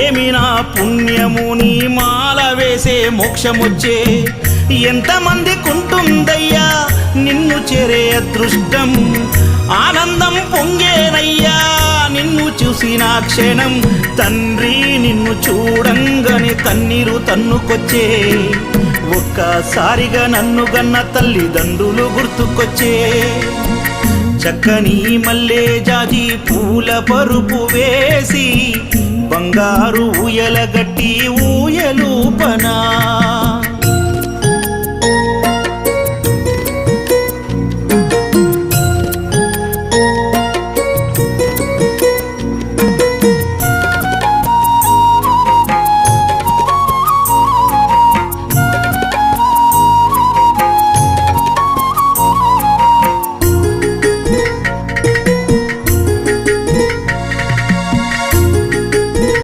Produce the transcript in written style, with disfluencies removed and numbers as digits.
ఏమి నా పుణ్యము నీ మాల వేసే మోక్షమొచ్చే ఎంతమందికుంటుందయ్యా నిన్ను చేరే అదృష్టం ఆనందం పొంగేనయ్యా నిన్ను చూసిన క్షణం తండ్రి నిన్ను చూడంగానే కన్నీరు తన్నుకొచ్చే ఒక్కసారిగా నన్ను గన్న తల్లిదండ్రులు గుర్తుకొచ్చే చక్కని మల్లె జాజి పూల పరుపు వేసి బంగారు ఊయల గట్టి ఊయలూపనా